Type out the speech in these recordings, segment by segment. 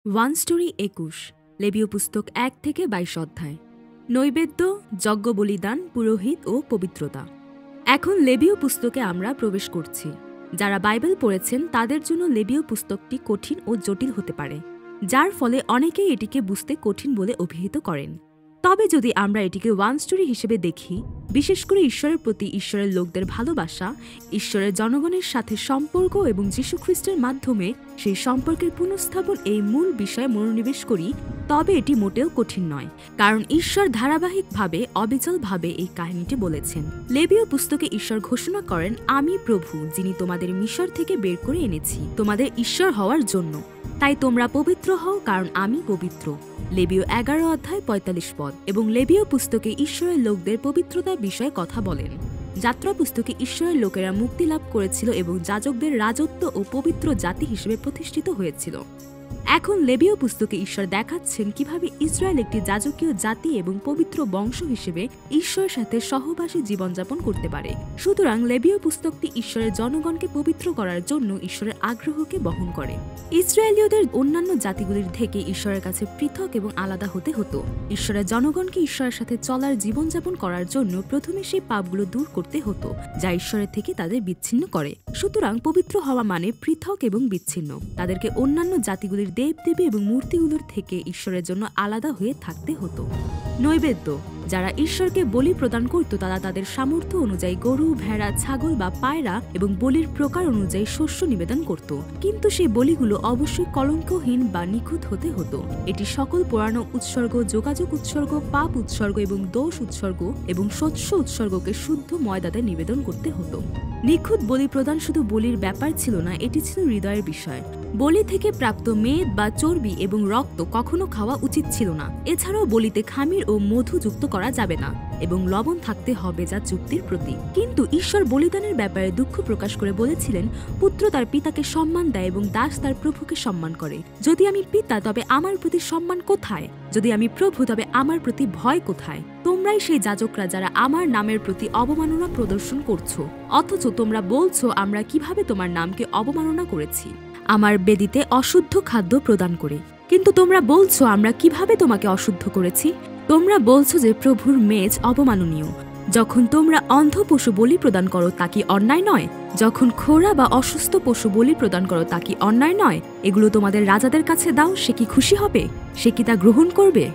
One story ২১ লেবীয় পুস্তক ১ থেকে ২২ অধ্যায়। নৈবেদ্য, যজ্ঞ, বলিদান, পুরোহিত ও পবিত্রতা। এখন লেবীয় পুস্তকে আমরা প্রবেশ করছি। যারা বাইবেল পড়েছেন তাদের জন্য লেবীয় পুস্তকটি কঠিন ও জটিল হতে পারে, যার ফলে অনেকেই এটিকে বুঝতে কঠিন বলে অভিহিত করেন। তবে যদি আমরা এটিকে ওয়ান স্টোরি হিসেবে দেখি, বিশেষ করে ঈশ্বরের প্রতি ঈশ্বরের লোকদের ভালোবাসা, ঈশ্বরের জনগণের সাথে সম্পর্ক এবং যীশুখ্রিস্টের মাধ্যমে সেই সম্পর্কের পুনঃস্থাপন এই মূল বিষয়ে মনোনিবেশ করি, তবে এটি মোটেও কঠিন নয়, কারণ ঈশ্বর ধারাবাহিকভাবে অবিচলভাবে এই কাহিনীটি বলেছেন। লেবীয় পুস্তকে ঈশ্বর ঘোষণা করেন, আমি প্রভু, যিনি তোমাদের মিশর থেকে বের করে এনেছি তোমাদের ঈশ্বর হওয়ার জন্য। তাই তোমরা পবিত্র হও, কারণ আমি পবিত্র। লেবীয় ১১ অধ্যায় ৪৫ পদ। এবং লেবীয় পুস্তকে ঈশ্বরের লোকদের পবিত্রতার বিষয়ে কথা বলেন। যাত্রা পুস্তকে ঈশ্বরের লোকেরা মুক্তি লাভ করেছিল এবং যাজকদের রাজত্ব ও পবিত্র জাতি হিসেবে প্রতিষ্ঠিত হয়েছিল। এখন লেবীয় পুস্তকে ঈশ্বর দেখাচ্ছেন কিভাবে ইসরায়েল একটি যাজকীয় জাতি এবং পবিত্র বংশ হিসেবে ঈশ্বরের সাথে সহবাসী জীবনযাপন করতে পারে। সুতরাং লেবীয় পুস্তকটি ঈশ্বরের জনগণকে পবিত্র করার জন্য ঈশ্বরের আগ্রহকে বহন করে। ইসরায়েলীয়দের অন্যান্য জাতিগুলির থেকে ঈশ্বরের কাছে পৃথক এবং আলাদা হতে হতো। ঈশ্বরের জনগণকে ঈশ্বরের সাথে চলার জীবনযাপন করার জন্য প্রথমে সেই পাপগুলো দূর করতে হতো, যা ঈশ্বরের থেকে তাদের বিচ্ছিন্ন করে। সুতরাং পবিত্র হওয়া মানে পৃথক এবং বিচ্ছিন্ন। তাদেরকে অন্যান্য জাতিগুলির দেবদেবী এবং মূর্তিগুলোর থেকে ঈশ্বরের জন্য আলাদা হয়ে থাকতে হতো। নৈবেদ্য, যারা ঈশ্বরকে বলি প্রদান করত তারা তাদের সামর্থ্য অনুযায়ী গরু, ভেড়া, ছাগল বা পায়রা এবং বলির প্রকার অনুযায়ী শস্য নিবেদন করত, কিন্তু সেই বলিগুলো অবশ্যই কলঙ্কহীন বা নিখুঁত হতে হতো। এটি সকল পুরানো উৎসর্গ, যোগাযোগ উৎসর্গ, পাপ উৎসর্গ এবং দোষ উৎসর্গ এবং শস্য উৎসর্গকে শুদ্ধ ময়দাতে নিবেদন করতে হতো। নিখুঁত বলি প্রদান শুধু বলির ব্যাপার ছিল না, এটি ছিল হৃদয়ের বিষয়। বলি থেকে প্রাপ্ত মেদ বা চর্বি এবং রক্ত কখনো খাওয়া উচিত ছিল না। এছাড়াও বলিতে খামির ও মধু যুক্ত করা যাবে না এবং লবণ থাকতে হবে, যা চুক্তির প্রতীক। কিন্তু ঈশ্বর বলিদানের ব্যাপারে দুঃখ প্রকাশ করে বলেছিলেন, পুত্র তার পিতাকে সম্মান দেয় এবং দাস তার প্রভুকে সম্মান করে। যদি আমি পিতা, তবে আমার প্রতি সম্মান কোথায়? যদি আমি প্রভু, তবে আমার প্রতি ভয় কোথায়? তোমরাই সেই যাজকরা যারা আমার নামের প্রতি অবমাননা প্রদর্শন করছো, অথচ তোমরা বলছো আমরা কিভাবে তোমার নামকে অবমাননা করেছি আমার বেদিতে অশুদ্ধ খাদ্য প্রদান করে। কিন্তু তোমরা বলছো আমরা কিভাবে তোমাকে অশুদ্ধ করেছি? তোমরা বলছো যে প্রভুর মেজ অবমাননীয়। যখন তোমরা অন্ধ পশু বলি প্রদান করো, তা কি অন্যায় নয়? যখন খোঁড়া বা অসুস্থ পশু বলি প্রদান করো, তা কি অন্যায় নয়? এগুলো তোমাদের রাজাদের কাছে দাও, সে কি খুশি হবে? সে কি তা গ্রহণ করবে?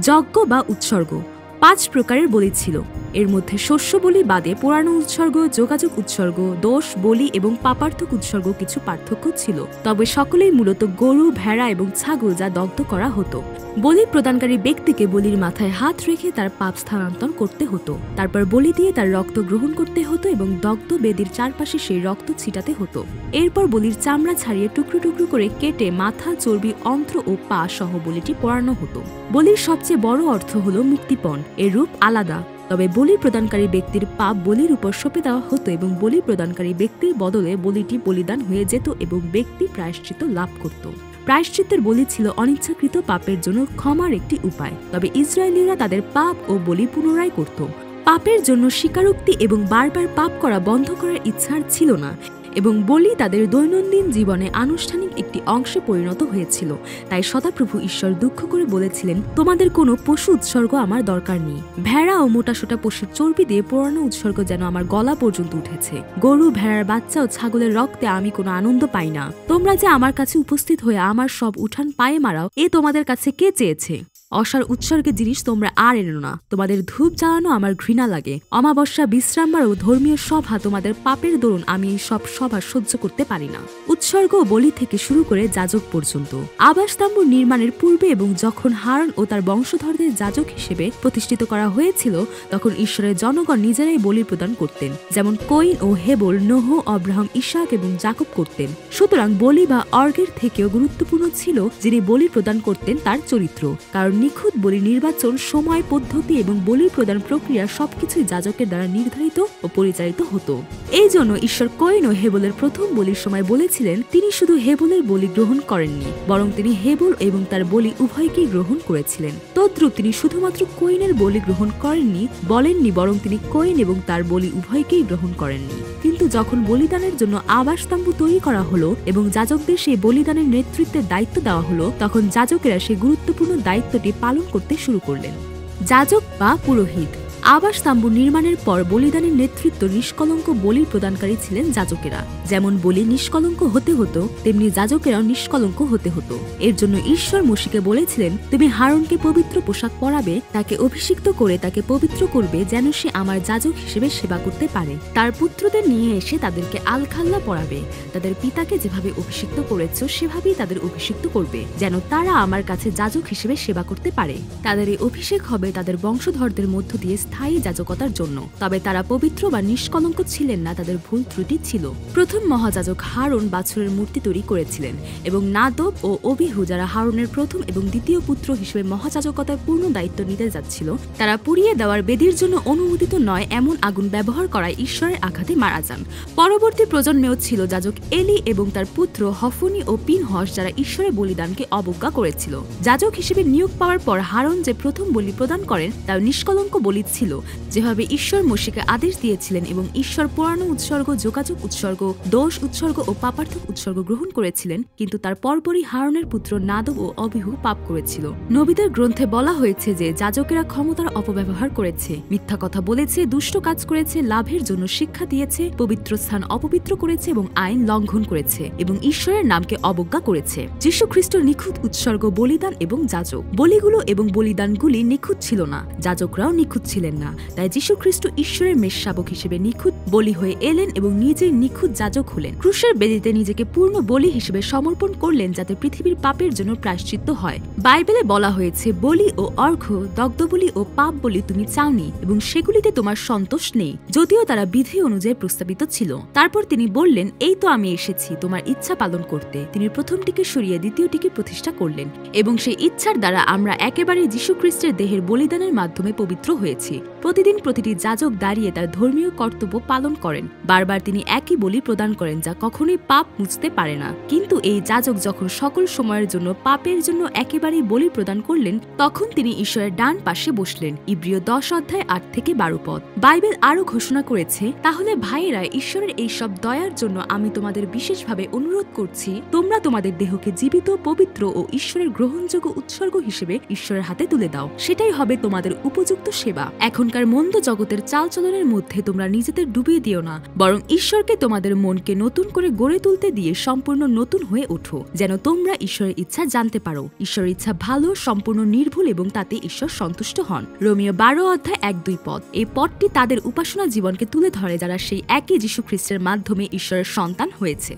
যজ্ঞ বা উৎসর্গ ৫ প্রকারের বলি ছিল। এর মধ্যে শস্য বলি বাদে পুরানো উৎসর্গ, যোগাযোগ উৎসর্গ, দোষ বলি এবং পাপার্থক উৎসর্গ কিছু পার্থক্য ছিল। তবে সকলেই মূলত গরু, ভেড়া এবং ছাগল, যা দগ্ধ করা হতো। বলি প্রদানকারী ব্যক্তিকে বলির মাথায় হাত রেখে তার পাপ স্থানান্তর করতে হতো। তারপর বলি দিয়ে তার রক্ত গ্রহণ করতে হতো এবং দগ্ধ বেদির চারপাশে সেই রক্ত ছিটাতে হতো। এরপর বলির চামড়া ছাড়িয়ে টুকরো টুকরো করে কেটে মাথা, চর্বি, অন্ত্র ও পা সহ বলিটি পোড়ানো হতো। বলির সবচেয়ে বড় অর্থ হল মুক্তিপণ। এর রূপ আলাদা, তবে বলি প্রদানকারী ব্যক্তির পাপ বলির উপর সঁপে দেওয়া হতো এবং বলি প্রদানকারী ব্যক্তির বদলে বলিটি বলিদান হয়ে যেত এবং ব্যক্তি প্রায়শ্চিত্ত লাভ করত। প্রায়শ্চিত্তের বলি ছিল অনিচ্ছাকৃত পাপের জন্য ক্ষমার একটি উপায়, তবে ইসরায়েলীরা তাদের পাপ ও বলি পুনরায় করত। পাপের জন্য স্বীকারোক্তি এবং বারবার পাপ করা বন্ধ করার ইচ্ছা ছিল না, এবং বলি তাদের দৈনন্দিন জীবনে আনুষ্ঠানিক একটি অংশে পরিণত হয়েছিল। তাই সদাপ্রভু ঈশ্বর দুঃখ করে বলেছিলেন, তোমাদের কোনো পশু উৎসর্গ আমার দরকার নেই। ভেড়া ও মোটাসোটা পশুর চর্বি দিয়ে পুরানো উৎসর্গ যেন আমার গলা পর্যন্ত উঠেছে। গরু, ভেড়ার বাচ্চা ও ছাগলের রক্তে আমি কোনো আনন্দ পাই না। তোমরা যে আমার কাছে উপস্থিত হয়ে আমার সব উঠান পায়ে মারাও, এ তোমাদের কাছে কে চেয়েছে? অসার উৎসর্গের জিনিস তোমরা আর এনো না। তোমাদের ধূপ জ্বালানো আমার ঘৃণা লাগে। অমাবস্যা, বিশ্রামবার ও ধর্মীয় সভা, তোমাদের পাপের দরুন আমি এই সব সভা সহ্য করতে পারি না। উৎসর্গ ও বলি থেকে শুরু করে যাজক পর্যন্ত। আবাসতাম্বুর নির্মাণের পূর্বে এবং যখন হারন ও তার বংশধরদের যাজক হিসেবে প্রতিষ্ঠিত করা হয়েছিল, তখন ঈশ্বরের জনগণ নিজেরাই বলি প্রদান করতেন, যেমন কইন ও হেবল, নোহ, অব্রাহাম, ইসাক এবং যাকব করতেন। সুতরাং বলি বা অর্গের থেকেও গুরুত্বপূর্ণ ছিল যিনি বলি প্রদান করতেন তার চরিত্র, কারণ নিখুঁত বলি নির্বাচন, সময়, পদ্ধতি এবং বলি প্রদান প্রক্রিয়া সবকিছুই যাজকের দ্বারা নির্ধারিত ও পরিচালিত হতো। এই জন্য ঈশ্বর কয়ীন ও হেবেলের প্রথম বলির সময় বলেছিলেন তিনি শুধু হেবেলের বলি গ্রহণ করেননি, বরং তিনি হেবেল এবং তার বলি উভয়কেই গ্রহণ করেছিলেন। তদ্রূপ তিনি শুধুমাত্র কয়ীনের বলি গ্রহণ বলেননি, বরং তিনি কয়ীন এবং তার বলি উভয়কেই গ্রহণ করেননি। কিন্তু যখন বলিদানের জন্য আবাসস্তম্ভ তৈরি করা হলো এবং যাজকদের সেই বলিদানের নেতৃত্বের দায়িত্ব দেওয়া হলো, তখন যাজকেরা সেই গুরুত্বপূর্ণ দায়িত্বটি পালন করতে শুরু করলেন। যাজক বা পুরোহিত। আবাসস্তম্ভ নির্মাণের পর বলিদানের নেতৃত্ব নিষ্কলঙ্ক বলির প্রদানকারী ছিলেন যাজকেরা। যেমন বলি নিষ্কলঙ্ক হতে হতো, তেমনি যাজকেরাও নিষ্কলঙ্ক হতে হতো। এর জন্য ঈশ্বর মোশিকে বলেছিলেন, তুমি হারুনকে পবিত্র পোশাক পরাবে, তাকে অভিষিক্ত করে তাকে পবিত্র করবে, যেন সে আমার যাজক হিসেবে সেবা করতে পারে। তার পুত্রদের নিয়ে এসে তাদেরকে আলখাল্লা পরাবে। তাদের পিতাকে যেভাবে অভিষিক্ত করেছ সেভাবেই তাদের অভিষিক্ত করবে, যেন তারা আমার কাছে যাজক হিসেবে সেবা করতে পারে। তাদের এই অভিষেক হবে তাদের বংশধরদের মধ্য দিয়ে স্থায়ী যাজকতার জন্য। তবে তারা পবিত্র বা নিষ্কলঙ্ক ছিলেন না, তাদের ভুল ত্রুটি ছিল। প্রথম মহাযাজক হারুন বাছুরের মূর্তি তৈরি করেছিলেন এবং নাদব ও অবিহু, যারা হারুনের প্রথম এবং দ্বিতীয় পুত্র হিসেবে মহাযাজকতার পূর্ণ দায়িত্ব নিতে যাচ্ছিল, তারা পুড়িয়ে দেওয়ার বেদির জন্য অনুমোদিত নয় এমন আগুন ব্যবহার করায় ঈশ্বরের আঘাতে মারা যান। পরবর্তী প্রজন্মেও ছিল যাজক এলি এবং তার পুত্র হফনি ও পিনহস, যারা ঈশ্বরের বলিদানকে অবজ্ঞা করেছিল। যাজক হিসেবে নিয়োগ পাওয়ার পর হারুন যে প্রথম বলি প্রদান করেন তা নিষ্কলঙ্ক বলি ছিল, যেভাবে ঈশ্বর মোশিকে আদেশ দিয়েছিলেন, এবং ঈশ্বর পুরানো উৎসর্গ, যোগাযোগ উৎসর্গ, দোষ উৎসর্গ ও পাপার্থক উৎসর্গ গ্রহণ করেছিলেন। কিন্তু তার পরপরই হারুনের পুত্র নাদব ও অবিহু পাপ করেছিল। নবীদের গ্রন্থে বলা হয়েছে যে যাজকেরা ক্ষমতার অপব্যবহার করেছে, মিথ্যা কথা বলেছে, দুষ্ট কাজ করেছে, লাভের জন্য শিক্ষা দিয়েছে, পবিত্র স্থান অপবিত্র করেছে এবং আইন লঙ্ঘন করেছে এবং ঈশ্বরের নামকে অবজ্ঞা করেছে। যীশু খ্রিস্টর নিখুঁত উৎসর্গ, বলিদান এবং যাজক বলিগুলো এবং বলিদানগুলি নিখুঁত ছিল না, যাজকরাও নিখুঁত ছিলেন না। তাই যীশু খ্রিস্ট ঈশ্বরের মেষশাবক হিসেবে নিখুঁত বলি হয়ে এলেন এবং নিজেই নিখুঁত যাজক হলেন। ক্রুশের বেদিতে নিজেকে পূর্ণ বলি হিসেবে সমর্পণ করলেন, যাতে পৃথিবীর পাপের জন্য প্রায়শ্চিত্ত হয়। বাইবেলে বলা হয়েছে, বলি ও অর্ঘ্য, দগ্ধ বলি ও পাপ বলি তুমি চাওনি এবং সেগুলিতে তোমার সন্তোষ নেই, যদিও তারা বিধি অনুযায়ী প্রস্তাবিত ছিল। তারপর তিনি বললেন, এই তো আমি এসেছি তোমার ইচ্ছা পালন করতে। তিনি প্রথমটিকে সরিয়ে দ্বিতীয়টিকে প্রতিষ্ঠা করলেন এবং সেই ইচ্ছার দ্বারা আমরা একেবারে যীশু খ্রিস্টের দেহের বলিদানের মাধ্যমে পবিত্র হয়েছি। প্রতিদিন প্রতিটি যাজক দাঁড়িয়ে তার ধর্মীয় কর্তব্য পালন করেন। বারবার তিনি একই বলি প্রদান করেন, যা কখনোই পাপ মুছতে পারে না। কিন্তু এই যাজক যখন সকল সময়ের জন্য পাপের জন্য একেবারেই বলি প্রদান করলেন, তখন তিনি ঈশ্বরের ডান পাশে বসলেন। ইব্রিয় 10 অধ্যায় 8 থেকে 12 পদ। বাইবেল আরো ঘোষণা করেছে, তাহলে ভাইয়েরা, ঈশ্বরের এই সব দয়ার জন্য আমি তোমাদের বিশেষভাবে অনুরোধ করছি, তোমরা তোমাদের দেহকে জীবিত, পবিত্র ও ঈশ্বরের গ্রহণযোগ্য উৎসর্গ হিসেবে ঈশ্বরের হাতে তুলে দাও। সেটাই হবে তোমাদের উপযুক্ত সেবা। এখনকার মন্দ জগতের চালচলনের মধ্যে তোমরা নিজেদের ডুবিয়ে দিও না, বরং ঈশ্বরকে তোমাদের মনকে নতুন করে গড়ে তুলতে দিয়ে সম্পূর্ণ নতুন হয়ে ওঠো, যেন তোমরা ঈশ্বরের ইচ্ছা জানতে পারো। ঈশ্বরের ইচ্ছা ভালো, সম্পূর্ণ নির্ভুল এবং তাতে ঈশ্বর সন্তুষ্ট হন। রোমীয় 12 অধ্যায় 1-2 পদ। এই পদটি তাদের উপাসনা জীবনকে তুলে ধরে, যারা সেই একই যীশু খ্রিস্টের মাধ্যমে ঈশ্বরের সন্তান হয়েছে।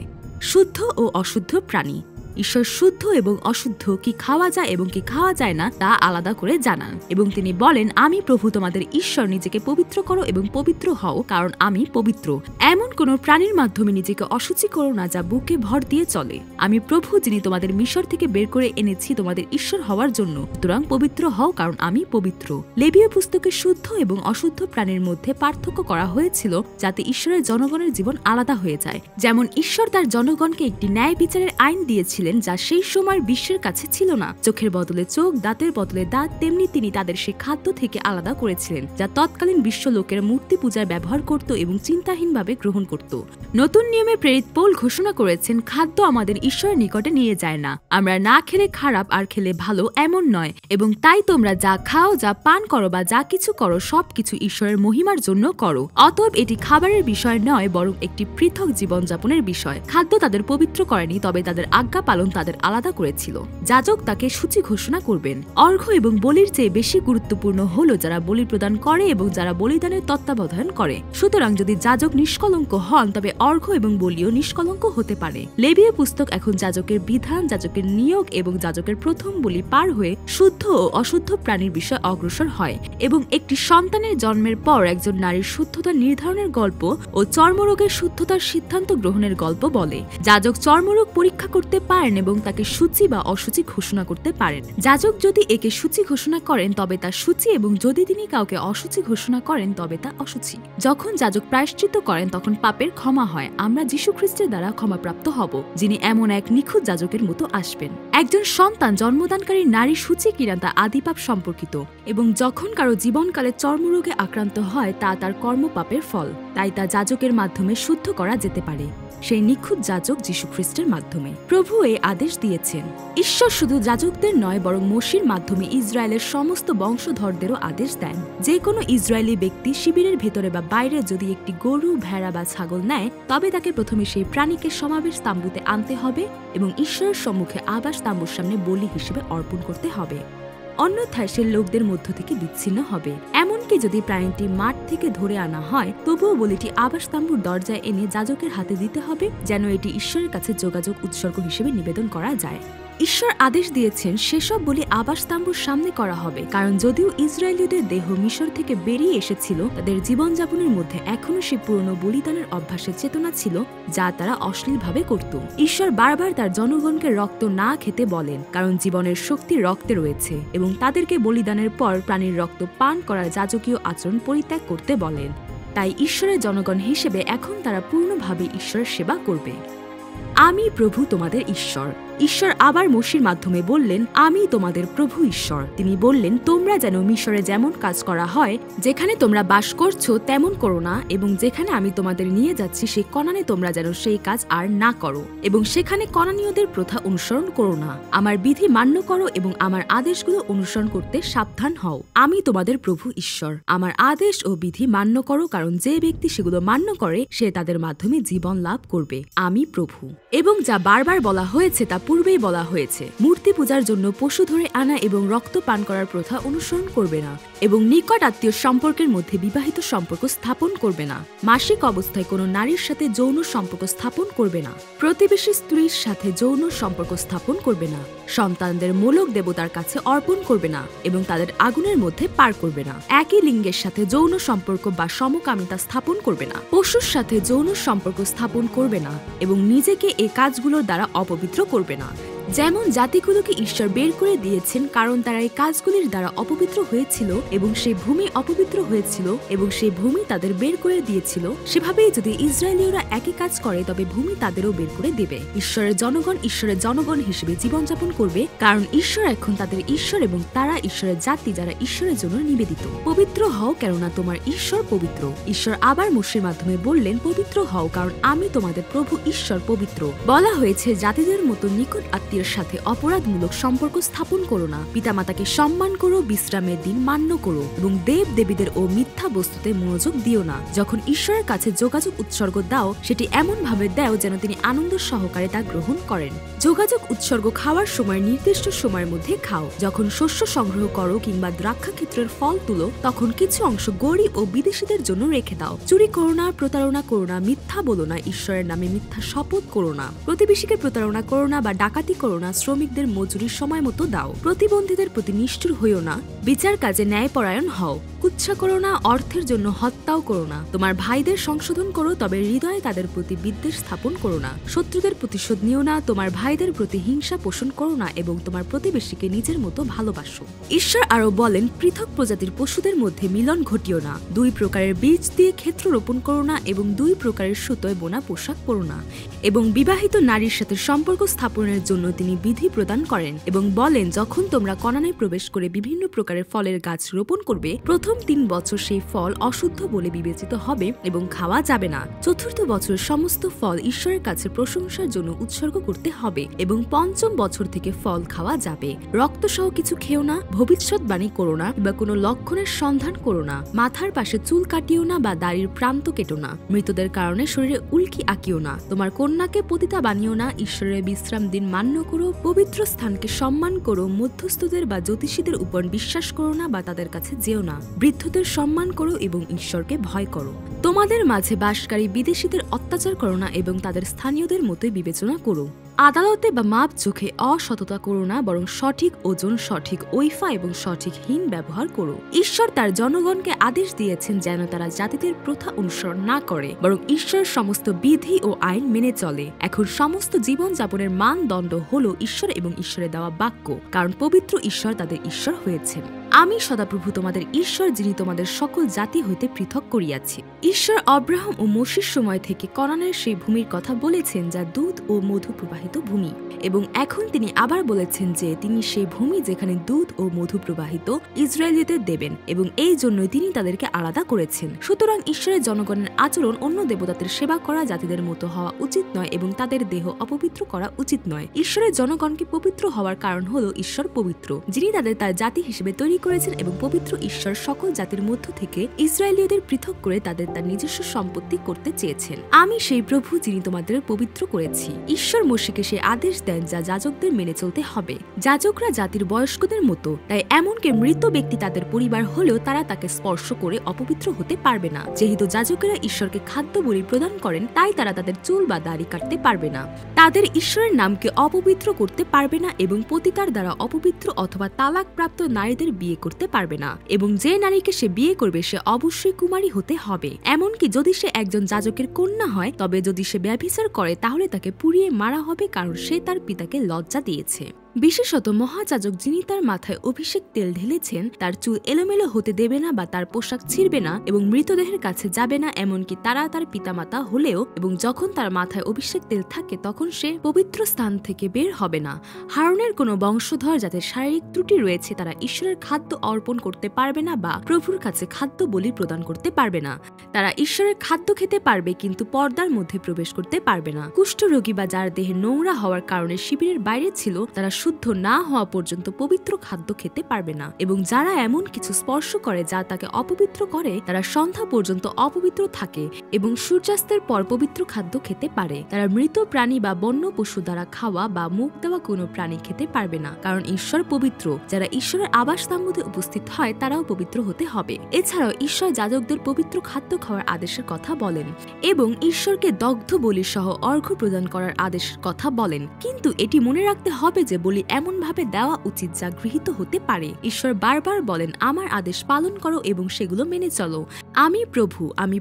শুদ্ধ ও অশুদ্ধ প্রাণী। ঈশ্বর শুদ্ধ এবং অশুদ্ধ, কি খাওয়া যায় এবং কি খাওয়া যায় না তা আলাদা করে জানান, এবং তিনি বলেন, আমি প্রভু তোমাদের ঈশ্বর, নিজেকে পবিত্র করো এবং পবিত্র হও, কারণ আমি পবিত্র। এমন কোন প্রাণীর মাধ্যমে নিজেকে অশুচি করো না যা বুকে ভর দিয়ে চলে। আমি প্রভু, যিনি তোমাদের মিশর থেকে বের করে এনেছি তোমাদের ঈশ্বর হওয়ার জন্য। সুতরাং পবিত্র হও, কারণ আমি পবিত্র। লেবীয় পুস্তকে শুদ্ধ এবং অশুদ্ধ প্রাণীর মধ্যে পার্থক্য করা হয়েছিল, যাতে ঈশ্বরের জনগণের জীবন আলাদা হয়ে যায়। যেমন ঈশ্বর তার জনগণকে একটি ন্যায় বিচারের আইন দিয়েছিলেন, যা সেই সময়ের বিশ্বের কাছে ছিল না। চোখের বদলে চোখ, দাঁতের বদলে দাঁত, তেমনি তিনি তাদের সেই খাদ্য থেকে আলাদা করেছিলেন, যা তৎকালীন বিশ্ব লোকের মূর্তি পূজার ব্যবহার করত এবং চিন্তাহীনভাবে গ্রহণ করত। নতুন নিয়মে প্রেরিত পৌল ঘোষণা করেছেন, খাদ্য আমাদের ঈশ্বরের নিকটে নিয়ে যায় না। আমরা না খেলে খারাপ আর খেলে ভালো এমন নয়, এবং তাই তোমরা যা খাও, যা পান করো বা যা কিছু করো, সবকিছু ঈশ্বরের মহিমার জন্য করো। অতএব এটি খাবারের বিষয় নয়, বরং একটি পৃথক জীবনযাপনের বিষয়। খাদ্য তাদের পবিত্র করেনি, তবে তাদের আজ্ঞা পালন তাদের আলাদা করেছিল। যাজক তাকে সূচি ঘোষণা করবেন। অর্ঘ্য এবং বলির চেয়ে বেশি গুরুত্বপূর্ণ হলো যারা বলি প্রদান করে এবং যারা বলিদানের তত্ত্বাবধান করে। সুতরাং যদি যাজক নিষ্কলঙ্ক হন, তবে অর্ঘ্য এবং বলিও নিষ্কলঙ্ক হতে পারে। লেবীয় পুস্তক এখন যাজকের বিধান, যাজকের নিয়োগ এবং যাজকের প্রথম বলি পার হয়ে শুদ্ধ ও অশুদ্ধ প্রাণীর বিষয়ে অগ্রসর হয়, এবং একটি সন্তানের জন্মের পর একজন নারীর শুদ্ধতা নির্ধারণের গল্প ও চর্মরোগের শুদ্ধতার সিদ্ধান্ত গ্রহণের গল্প বলে। যাজক চর্মরোগ পরীক্ষা করতে পারে পারেন এবং তাকে সূচি বা অসুচি ঘোষণা করতে পারেন। যাজক যদি একে সূচি ঘোষণা করেন তবে তা সূচি, এবং যদি তিনি কাউকে অসুচি ঘোষণা করেন তবে তা অসুচি। যখন যাজক প্রায়শ্চিত্ত করেন তখন পাপের ক্ষমা হয়। আমরা যীশু খ্রিস্টের দ্বারা ক্ষমাপ্রাপ্ত হব, যিনি এমন এক নিখুঁত যাজকের মতো আসবেন। একজন সন্তান জন্মদানকারী নারী সূচি কিনা তা আদিপাপ সম্পর্কিত, এবং যখন কারো জীবনকালে চর্মরোগে আক্রান্ত হয় তা তার কর্মপাপের ফল। তাই তা যাজকের মাধ্যমে শুদ্ধ করা যেতে পারে, সেই নিখুঁত যাজক যীশু খ্রিস্টের মাধ্যমে। প্রভু এই আদেশ দিয়েছেন। ঈশ্বর শুধু যাজকদের নয়, বরং মোশির মাধ্যমে ইসরায়েলের সমস্ত বংশধরদেরও আদেশ দেন। যে কোনো ইসরায়েলি ব্যক্তি শিবিরের ভেতরে বা বাইরে যদি একটি গরু, ভেড়া বা ছাগল নেয়, তবে তাকে প্রথমে সেই প্রাণীকে সমাবেশ তাম্বুতে আনতে হবে এবং ঈশ্বরের সম্মুখে আবাস তাম্বুর সামনে বলি হিসেবে অর্পণ করতে হবে। অন্যথায় সে লোকদের মধ্য থেকে বিচ্ছিন্ন হবে। এমনকি যদি প্রাণীটি মাঠ থেকে ধরে আনা হয়, তবুও বলিটি আবাসতাম্বুর দরজায় এনে যাজকের হাতে দিতে হবে, যেন এটি ঈশ্বরের কাছে যোগাযোগ উৎসর্গ হিসেবে নিবেদন করা যায়। ঈশ্বর আদেশ দিয়েছেন সেসব বলি আবাসতাম্বুর সামনে করা হবে, কারণ যদিও ইসরায়েলীয়দের দেহ মিশর থেকে বেরিয়ে এসেছিল, তাদের জীবনযাপনের মধ্যে এখনও সে পুরনো বলিদানের অভ্যাসের চেতনা ছিল, যা তারা অশ্লীলভাবে করত। ঈশ্বর বারবার তার জনগণকে রক্ত না খেতে বলেন, কারণ জীবনের শক্তি রক্তে রয়েছে, এবং তাদেরকে বলিদানের পর প্রাণীর রক্ত পান করার যাজকীয় আচরণ পরিত্যাগ করতে বলেন। তাই ঈশ্বরের জনগণ হিসেবে এখন তারা পূর্ণভাবে ঈশ্বরের সেবা করবে। আমি প্রভু তোমাদের ঈশ্বর। ঈশ্বর আবার মোশির মাধ্যমে বললেন, আমি তোমাদের প্রভু ঈশ্বর। তিনি বললেন, তোমরা যেন মিশরে যেমন কাজ করা হয়, যেখানে তোমরা বাস করছো তেমন করো না, এবং যেখানে আমি তোমাদের নিয়ে যাচ্ছি সেই কনানে তোমরা যেন সেই কাজ আর না করো, এবং সেখানে কনানীয়দের প্রথা অনুসরণ করো না। আমার বিধি মান্য করো এবং আমার আদেশগুলো অনুসরণ করতে সাবধান হও। আমি তোমাদের প্রভু ঈশ্বর। আমার আদেশ ও বিধি মান্য করো, কারণ যে ব্যক্তি সেগুলো মান্য করে সে তাদের মাধ্যমে জীবন লাভ করবে। আমি প্রভু। এবং যা বারবার বলা হয়েছে তা পূর্বেই বলা হয়েছে, মূর্তি পূজার জন্য পশু ধরে আনা এবং রক্ত পান করার প্রথা অনুসরণ করবে না, এবং নিকট আত্মীয় সম্পর্কের মধ্যে বিবাহিত সম্পর্ক স্থাপন করবে না। মাসিক অবস্থায় কোনো নারীর সাথে যৌন সম্পর্ক স্থাপন করবে না। প্রতিবেশী স্ত্রীর সাথে যৌন সম্পর্ক স্থাপন করবে না। সন্তানদের মোলক দেবতার কাছে অর্পণ করবে না এবং তাদের আগুনের মধ্যে পার করবে না। একই লিঙ্গের সাথে যৌন সম্পর্ক বা সমকামিতা স্থাপন করবে না। পশুর সাথে যৌন সম্পর্ক স্থাপন করবে না এবং নিজেকে এই কাজগুলোর দ্বারা অপবিত্র করবে না। যেমন জাতিগুলোকে ঈশ্বর বের করে দিয়েছেন কারণ তারা এই কাজগুলির দ্বারা অপবিত্র হয়েছিল এবং সেই ভূমি অপবিত্র হয়েছিল এবং সেই ভূমি তাদের বের করে দিয়েছিল, সেভাবেই যদি ইসরায়েলীয়রা একই কাজ করে তবে ভূমি তাদেরও বের করে দেবে। ঈশ্বরের জনগণ হিসেবে জীবনযাপন করবে, কারণ ঈশ্বর এখন তাদের ঈশ্বর এবং তারা ঈশ্বরের জাতি যারা ঈশ্বরের জন্য নিবেদিত। পবিত্র হও, কেননা তোমার ঈশ্বর পবিত্র। ঈশ্বর আবার মোশের মাধ্যমে বললেন, পবিত্র হও, কারণ আমি তোমাদের প্রভু ঈশ্বর পবিত্র। বলা হয়েছে, জাতিদের মতো নিকট আত্মীয় সাথে অপরাধমূলক সম্পর্ক স্থাপন করো না। পিতামাতাকে সম্মান করো, বিশ্রামের দিন মান্য করো এবং দেব দেবীদের ও মিথ্যা বস্তুতে মনোযোগ দিও না। যখন ঈশ্বরের কাছে যোগাযোগ উৎসর্গ দাও, সেটি এমন ভাবে দাও যেন তিনি আনন্দ সহকারে তা গ্রহণ করেন। যোগাযোগ উৎসর্গ খাওয়ার সময় নির্দিষ্ট সময়ের মধ্যে খাও। যখন শস্য সংগ্রহ করো কিংবা দ্রাক্ষা ক্ষেত্রের ফল তুলো, তখন কিছু অংশ গরিব ও বিদেশীদের জন্য রেখে দাও। চুরি করো না, প্রতারণা করো না, মিথ্যা বলো না, ঈশ্বরের নামে মিথ্যা শপথ করো না, প্রতিবেশীকে প্রতারণা করো না বা ডাকাতি করো না, শ্রমিকদের মজুরির সময় মতো দাও, প্রতিবন্ধীদের প্রতি নিষ্ঠুর হইও না, বিচার কাজে ন্যায়পরায়ণ হও, কুৎসা করো না, অর্থের জন্য হত্যাও করো না, তোমার ভাইদের সংশোধন করো, তবে হৃদয়ে তাদের প্রতি বিদ্বেষ স্থাপন করো না, শত্রুদের প্রতিশোধ নিও না, তোমার ভাইদের প্রতি হিংসা পোষণ করো না এবং তোমার প্রতিবেশীকে নিজের মতো ভালোবাসো। ঈশ্বর আরো বলেন, পৃথক প্রজাতির পশুদের মধ্যে মিলন ঘটিও না, 2 প্রকারের বীজ দিয়ে ক্ষেত্র রোপণ করো না এবং 2 প্রকারের সুতোয় বোনা পোশাক পরো না। এবং বিবাহিত নারীর সাথে সম্পর্ক স্থাপনের জন্য তিনি বিধি প্রদান করেন এবং বলেন, যখন তোমরা কনানে প্রবেশ করে বিভিন্ন প্রকারের ফলের গাছ রোপণ করবে, প্রথম 3 বছর সেই ফল অশুদ্ধ বলে বিবেচিত হবে এবং খাওয়া যাবে না। চতুর্থ বছর সমস্ত ফল ঈশ্বরের কাছে প্রশংসার জন্য উৎসর্গ করতে হবে এবং 5ম বছর থেকে ফল খাওয়া যাবে। রক্ত সহ কিছু খেও না, ভবিষ্যৎবাণী করো না বা কোনো লক্ষণের সন্ধান করো না, মাথার পাশে চুল কাটিও না বা দাড়ির প্রান্ত কেটো না, মৃতদের কারণে শরীরে উল্কি আঁকিও না, তোমার কন্যাকে পতিতা বানিও না, ঈশ্বরের বিশ্রাম দিন মান্য করো, পবিত্র স্থানকে সম্মান করো, মধ্যস্থদের বা জ্যোতিষীদের উপর বিশ্বাস করো না বা তাদের কাছে যেও না, বৃদ্ধদের সম্মান করো এবং ঈশ্বরকে ভয় করো। তোমাদের মাঝে বাসকারী বিদেশীদের অত্যাচার করো না এবং তাদের স্থানীয়দের মতোই বিবেচনা করো। আদালতে বা মাপ চোখে অসততা করো না, বরং সঠিক ওজন, সঠিক ওইফা এবং সঠিক হীন ব্যবহার করো। ঈশ্বর তার জনগণকে আদেশ দিয়েছেন যেন তারা জাতিদের প্রথা অনুসরণ না করে, বরং ঈশ্বরের সমস্ত বিধি ও আইন মেনে চলে। এখন সমস্ত জীবনযাপনের মানদণ্ড হল ঈশ্বর এবং ঈশ্বরের দেওয়া বাক্য, কারণ পবিত্র ঈশ্বর তাদের ঈশ্বর হয়েছেন। আমি সদাপ্রভু তোমাদের ঈশ্বর, যিনি তোমাদের সকল জাতি হইতে পৃথক করিয়াছি। ঈশ্বর অব্রাহাম ও মোশির সময় থেকে কনানের সেই ভূমির কথা বলেছেন যা দুধ ও মধু প্রবাহিত ভূমি, এবং এখন তিনি আবার বলেছেন যে তিনি সেই ভূমি যেখানে দুধ ও মধু প্রবাহিত ইসরায়েলীদের দেবেন, এবং এই জন্যই তিনি তাদেরকে আলাদা করেছেন। সুতরাং ঈশ্বরের জনগণের আচরণ অন্য দেবতাদের সেবা করা জাতিদের মতো হওয়া উচিত নয়, এবং তাদের দেহ অপবিত্র করা উচিত নয়। ঈশ্বরের জনগণকে পবিত্র হওয়ার কারণ হল ঈশ্বর পবিত্র, যিনি তাদের তার জাতি হিসেবে তৈরি করেছেন, এবং পবিত্র ঈশ্বর সকল জাতির মধ্য থেকে ইসরায়েলীয়দের পৃথক করে তাদের তার নিজস্ব সম্পত্তি করতে চেয়েছেন। আমি সেই প্রভু যিনি তোমাদের পবিত্র করেছি। ঈশ্বর মোশেকে সে আদেশ দেন যা যাজকদের মেনে চলতে হবে। যাজকরা জাতির বয়স্কদের মতো, তাই এমনকি মৃত ব্যক্তি তাদের পরিবার হলেও তারা তাকে স্পর্শ করে অপবিত্র হতে পারবে না। যেহেতু যাজকেরা ঈশ্বরকে খাদ্য বলি প্রদান করেন, তাই তারা তাদের চুল বা দাড়ি কাটতে পারবে না, তাদের ঈশ্বরের নামকে অপবিত্র করতে পারবে না, এবং পতিতার দ্বারা অপবিত্র অথবা তালাকপ্রাপ্ত নারীদের বিয়ে করতে পারবে না, এবং যে নারীকে সে বিয়ে করবে সে অবশ্যই কুমারী হতে হবে। এমনকি যদি সে একজন যাজকের কন্যা হয়, তবে যদি সে ব্যভিচার করে তাহলে তাকে পুড়িয়ে মারা হবে, কারণ সে তার পিতাকে লজ্জা দিয়েছে। বিশেষত মহাযাজক যিনি তার মাথায় অভিষেক তেল ঢেলেছেন তার চুল এলোমেলো হতে দেবে না বা তার পোশাক ছিঁড়বে না এবং মৃতদেহের কাছে যাবে না, এমনকি তারা তার পিতামাতা হলেও, এবং যখন তার মাথায় অভিষেক তেল থাকে তখন সে পবিত্র স্থান থেকে বের হবে না। হারনের কোনো বংশধর যাদের শারীরিক ত্রুটি রয়েছে তারা ঈশ্বরের খাদ্য অর্পণ করতে পারবে না বা প্রভুর কাছে খাদ্য বলি প্রদান করতে পারবে না। তারা ঈশ্বরের খাদ্য খেতে পারবে কিন্তু পর্দার মধ্যে প্রবেশ করতে পারবে না। কুষ্ঠরোগী বা যার দেহে নোংরা হওয়ার কারণে শিবিরের বাইরে ছিল তারা শুদ্ধ না হওয়া পর্যন্ত পবিত্র খাদ্য খেতে পারবে না, এবং যারা এমন কিছু স্পর্শ করে যা তাকে অপবিত্র করে তারা সন্ধ্যা পর্যন্ত অপবিত্র থাকে এবং সূর্যাস্তের পর পবিত্র খাদ্য খেতে পারে। তারা মৃত প্রাণী বা বন্য পশু দ্বারা খাওয়া বা মুখ দেওয়া কোনো প্রাণী খেতে পারবে না, কারণ ঈশ্বর পবিত্র। যারা ঈশ্বরের আবাসস্তম্ভে উপস্থিত হয় তারাও পবিত্র হতে হবে। এছাড়াও ঈশ্বর যাজকদের পবিত্র খাদ্য খাওয়ার আদেশের কথা বলেন এবং ঈশ্বরকে দগ্ধ বলি সহ অর্ঘ্য প্রদান করার আদেশের কথা বলেন, কিন্তু এটি মনে রাখতে হবে যে বলি এমন ভাবে দেওয়া উচিত যা গৃহীত হতে পারে। ঈশ্বর বারবার বলেন, আমার আদেশ পালন করো এবং সেগুলো মেনে চলো। আমি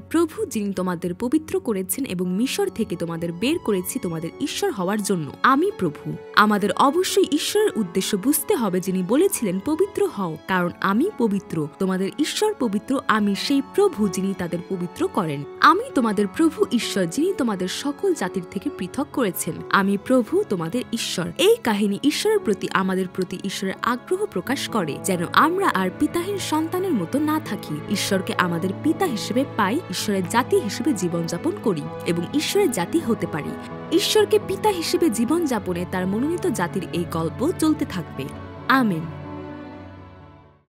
প্রভু যিনি তোমাদের পবিত্র করেছেন এবং মিশর থেকে তোমাদের বের করেছি তোমাদের ঈশ্বর হওয়ার জন্য। আমি প্রভু। আমাদের অবশ্যই ঈশ্বরের উদ্দেশ্য বুঝতে হবে, যিনি বলেছিলেন পবিত্র হও কারণ আমি পবিত্র। তোমাদের ঈশ্বর পবিত্র, আমি সেই প্রভু যিনি তাদের পবিত্র করেন। আমি তোমাদের প্রভু ঈশ্বর যিনি তোমাদের সকল জাতির থেকে পৃথক করেছেন। আমি প্রভু তোমাদের ঈশ্বর। এই কাহিনী ঈশ্বরের প্রতি আমাদের প্রতি ঈশ্বরের আগ্রহ প্রকাশ করে যেন আমরা আর পিতাহীন সন্তানের মতো না থাকি, ঈশ্বরকে আমাদের পিতা হিসেবে পাই, ঈশ্বরের জাতি হিসেবে জীবনযাপন করি এবং ঈশ্বরের জাতি হতে পারি। ঈশ্বরকে পিতা হিসেবে জীবনযাপনে তার মনোনীত জাতির এই গল্প চলতে থাকবে। আমেন।